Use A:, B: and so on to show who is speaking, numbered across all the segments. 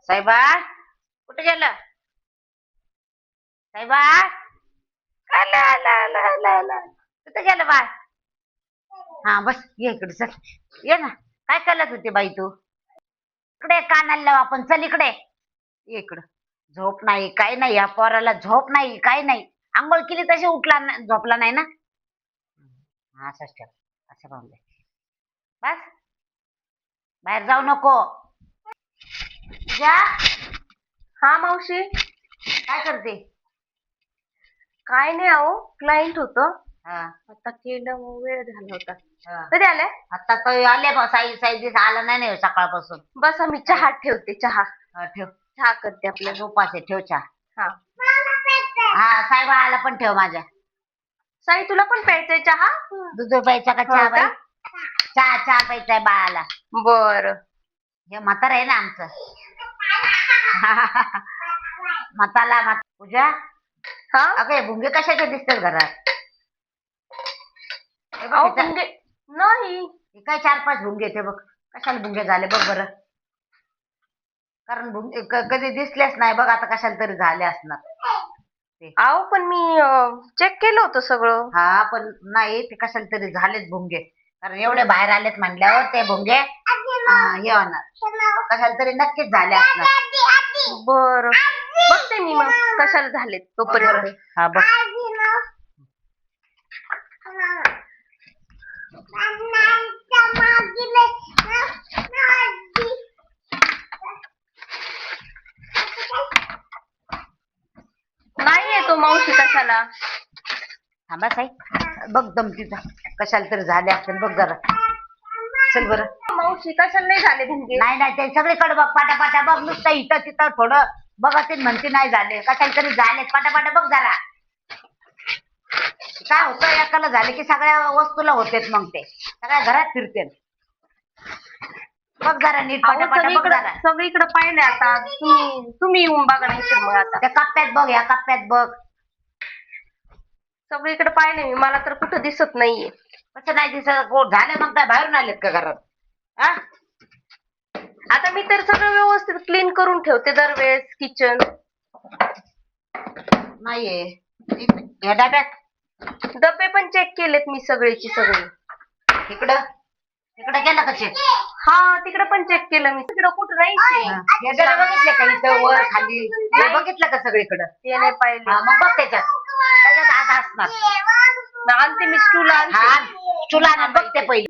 A: साहेबा कुठे गेलं? साहेबा आलं आलं आलं आलं आलं. कुठे गेलं बाळ? हा बस ये इकडे चल. ये ना. काय करत होती बाई तू? इकडे कानाला लाव आपण. चल इकडे ये इकडं. झोप नाही काय नाही, या पोराला झोप नाही काय नाही. आंघोळ केली तशी उठला झोपला नाही ना. हा असंच ठेव. असं राहून दे. बस बाहेर जाऊ नको. जा.
B: हा मावशी.
A: काय करते?
B: काय नाही अहो, क्लायंट होतं.
A: हा
B: आता केलं मग वेळ झाला होता.
A: हा.
B: कधी आलाय?
A: आता काही आले बा साई साई दिवस आला नाही सकाळपासून.
B: बस मी चहा ठेवते. चहा
A: हा, ठेव.
B: चहा करते
A: आज
B: आपल्याला.
A: उपास आहे, ठेव चहा.
B: हा.
A: हा साहेबा आला पण ठेव माझ्या.
B: साई तुला पण प्यायचंय चहा?
A: दूध प्यायचा का चहा
B: हो
A: बाई?
B: का?
A: चहा चहा प्यायचाय बाळाला.
B: बर.
A: हे म्हातार आहे ना आमचं. म्हाताला पूजा.
B: हा.
A: अगं हे भुंगे कशाचे दिसतात घरात? हे बघ
B: अहो
A: ह्याच्यात-
B: म्हणजे नाही.
A: हे काय 4-5 भुंगे ते बघ. कशाला भुंगे झाले बघ बरं. कारण भुंगे कधी दिसलेच नाही बघ, आता कशाला तरी झाले असणार ते.
B: अहो पण मी चेक केलं होतं सगळं.
A: हा पण नाही, ते कशाला तरी झालेत भुंगे. कारण एवढे बाहेर आलेत म्हणल्यावर ते भुंगे हे होणार. कशाला तरी नक्कीच झाले असणार.
B: बर बघते मी मग कशाला झालेत तोपर्यंत.
A: हा बघ.
B: नाही येतो मावशी कशाला.
A: थांबा साई. बघ दमतीचा कशाला तरी झाले असतील बघ जरा. चल बरं.
B: मावशी कशाला नाही झाले भिंगे?
A: नाही नाही ते सगळीकडे बघ पाटापाटा बघ. नुसतं इथं तिथं थोडं बघत म्हणते नाही झाले. कशाला तरी झाले पाटापाटा बघ जरा. काय होतं एकाला झाले की सगळ्या वस्तूला होतेत, मग ते सगळ्या घरात फिरते. बघ जरा नीट पाटापाटा बघ जरा.
B: सगळीकडे पाहिले आता. तुम्ही येऊन बघा नाही तर मग आता.
A: त्या कप्प्यात बघ, या कप्प्यात बघ.
B: सगळीकडे पाहिले मी, मला तर कुठं दिसत नाहीये.
A: कसं नाही दिसत? कोण झालं मग काय बाहेरून आलेत का घरात? हा
B: आता मी तर सगळं व्यवस्थित क्लीन करून ठेवते दरवेळेस किचन.
A: नाहीये या डब्यात.
B: डबे पण चेक केलेत मी सगळेची सगळे.
A: इकडं इकडं गेलं का चेक?
B: हा तिकडे पण चेक केलं मी. तिकडं कुठं नाही.
A: या डब्या बघितले का? इथं वर खाली हे बघितलं का सगळीकडं?
B: ते नाही पाहिले.
A: हा मग बघ त्याच्यात आज असणार.
B: आणते मी स्टूल आणते.
A: हा तुला आणत बघते पहिली.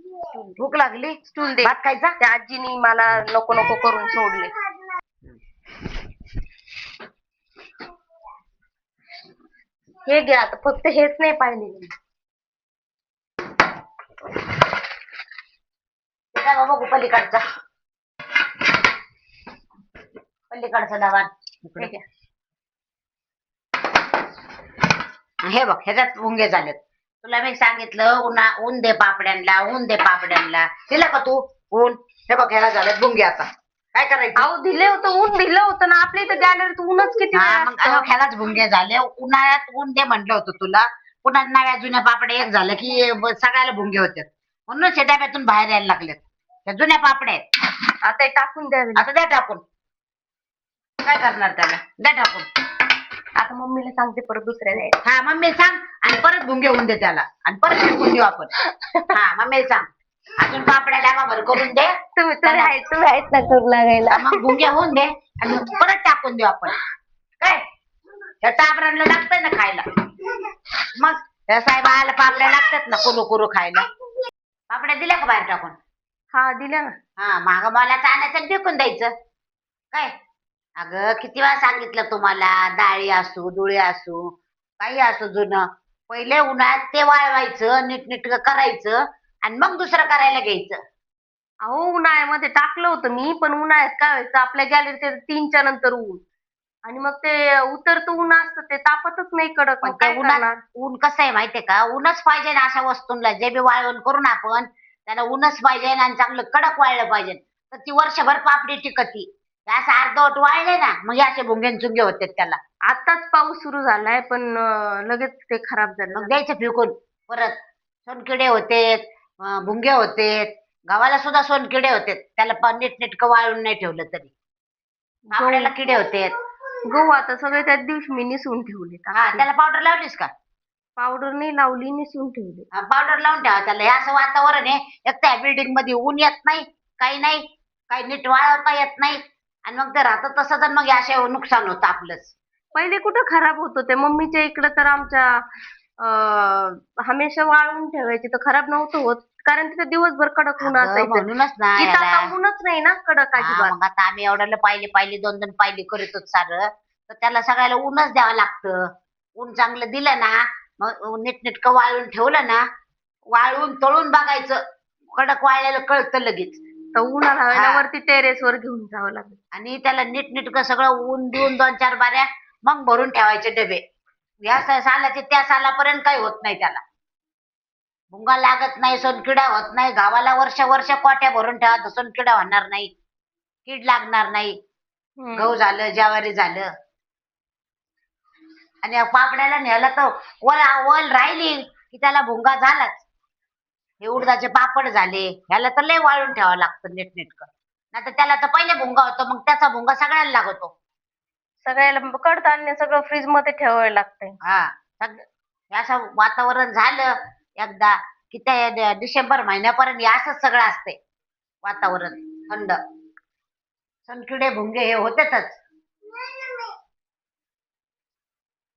A: भूक लागली.
B: स्टूल दे.
A: भात खायचा?
B: त्या आजीनी मला नको नको करून सोडले. हे घ्या आता, फक्त हेच नाही पाहिले.
A: डबा बघू पलीकडचा. पलीकडचा डबा
B: हे घ्या.
A: हे बघ ह्याच्यात मुंगे झालेत. तुला मी सांगितलं ऊन दे पापड्यांना, ऊन दे पापड्यांना. दिलं का तू ऊन? हे बघ ह्याला झालेत मुंगे. आता काय करायचं?
B: अहो दिले होतं, ऊन दिलं होतं ना. आपल्या इथं गॅलरीत ऊनच किती वेळ
A: मग
B: असतं.
A: ह्यालाच भुंगे झाले. उन्हाळ्यात ऊन दे म्हटलं होतं तुला. पुन्हा नव्या जुन्या पापड्या एक झालं की सगळ्याला भुंगे होते. म्हणून डब्यातून बाहेर यायला लागलेत. त्या जुन्या पापड्या आहेत.
B: आता हे टाकून द्यावे.
A: आता द्या टाकून. काय करणार त्याला? द्या टाकून.
B: आता मम्मीला सांगते परत दुसऱ्या द्यायला.
A: हा मम्मी सांग आणि परत भुंगे होऊन दे त्याला आणि परत शिकून देऊ आपण. हा मम्मी सांग अजून पापड्या डाबा भर करून दे.
B: तुम्ही आहेत ना करू लागायला.
A: मग भुंगे होऊन दे आणि परत टाकून देऊ आपण. काय त्या टाबरांना लागतंय ना खायला. मग त्या साहेबाला पापड्या लागतात ना कुरू कुरू खायला. पापड्या दिल्या का बाहेर टाकून?
B: हा दिल्या ना.
A: हा माग मला आणायचं आणि फेकून द्यायचं. काय अगं किती वेळा सांगितलं तुम्हाला, डाळी असू डुळे असू काही असू जुनं, पहिले उन्हाळ्यात ते वाळवायचं नीटनीटकं करायचं आणि मग दुसरं करायला घ्यायचं.
B: अहो उन्हाळ्यामध्ये टाकलं होतं मी, पण उन्हाळ्यात काय व्हायचं आपल्या गॅलरीत 3च्या नंतर ऊन आणि मग ते उतरतं ऊन असतं ते तापतच नाही कडक.
A: पण
B: मग
A: त्या
B: काय
A: उन्हात
B: करणार?
A: ऊन कसं आहे माहितीये का? ऊनच पाहिजे ना अशा वस्तूंना. जे बी वाळवण करून आपण त्याला ऊनच पाहिजे आणि चांगलं कडक वाळलं पाहिजे, तर ती वर्षभर पापडी टिकती. असं अर्धवट वाळले ना मग असे भुंगे चुंगे होते त्याला.
B: आताच पाऊस सुरू झालाय पण लगेच ते खराब झालं.
A: मग द्यायचं फेकून. परत सोनकिडे होतेत, भुंगे होतेत. गावाला सुद्धा सोनकिडे होते त्याला नीटनेटकं वाळून नाही ठेवलं तरी. आपल्याला किडे होते.
B: गहू आता सगळे त्याच दिवशी मी निसून ठेवले.
A: हा त्याला पावडर लावलीस का?
B: पावडर नाही लावली, निसून ठेवले.
A: पावडर लावून ठेवा त्याला. हे असं वातावरण आहे, एक त्या बिल्डिंग मध्ये ऊन येत नाही, काही नाही, काही नीट वाळवता येत नाही, आणि मग ते राहतं तसं, तर मग असे नुकसान होतं आपलंच.
B: पहिले कुठं खराब होत होते, मम्मीच्या इकडं तर आमच्या हमेशा वाळवून ठेवायचे तर खराब नव्हतं होत, कारण तिथे दिवसभर कडक ऊन
A: अगं,
B: असायचं.
A: म्हणूनच ना
B: इथं
A: याला.
B: आता ऊनच नाही ना कडक
A: हा
B: अजिबात.
A: मग आता आम्ही एवढ्याला पाहिली पाहिली 2-2 पाहिली करीत सारं, तर त्याला सगळ्याला ऊनच द्यावं लागतं. ऊन चांगलं दिलं ना, मग नीटनेटकं वाळून ठेवलं ना, वाळून तळून बघायचं, कडक वाळलेलं कळतं लगेच.
B: तर उन्हा लावायला
A: हा.
B: वरती टेरेस वर घेऊन जावं लागेल.
A: आणि त्याला नीटनेटकं सगळं ऊन देऊन 2-4 बाऱ्या मग भरून ठेवायचे डबे. या सालाचे त्या सालापर्यंत काही होत नाही त्याला. भुंगा लागत नाही, सोनकिडा होत नाही. गावाला वर्ष वर्ष कोट्या भरून ठेवा तर सोनकिडा होणार नाही, कीड लागणार नाही. गहू झालं, ज्वारी झालं, आणि पापड्याला नेलं तर वल वल राहिली की त्याला भुंगा झालाच. हे उडदाचे पापड झाले, ह्याला तर लय वाळून ठेवावं लागतं नीटनेटकं. नाहीतर त्याला तर पहिले भुंगा होतो, मग त्याचा भुंगा सगळ्याला लागतो.
B: सगळ्याला कडधान्य सगळं फ्रीज मध्ये ठेवायला लागतंय.
A: हा, हे असं वातावरण झालं एकदा की त्या डिसेंबर महिन्यापर्यंत हे असंच सगळं असतंय वातावरण थंड. सनकिडे भुंगे हे होतेच.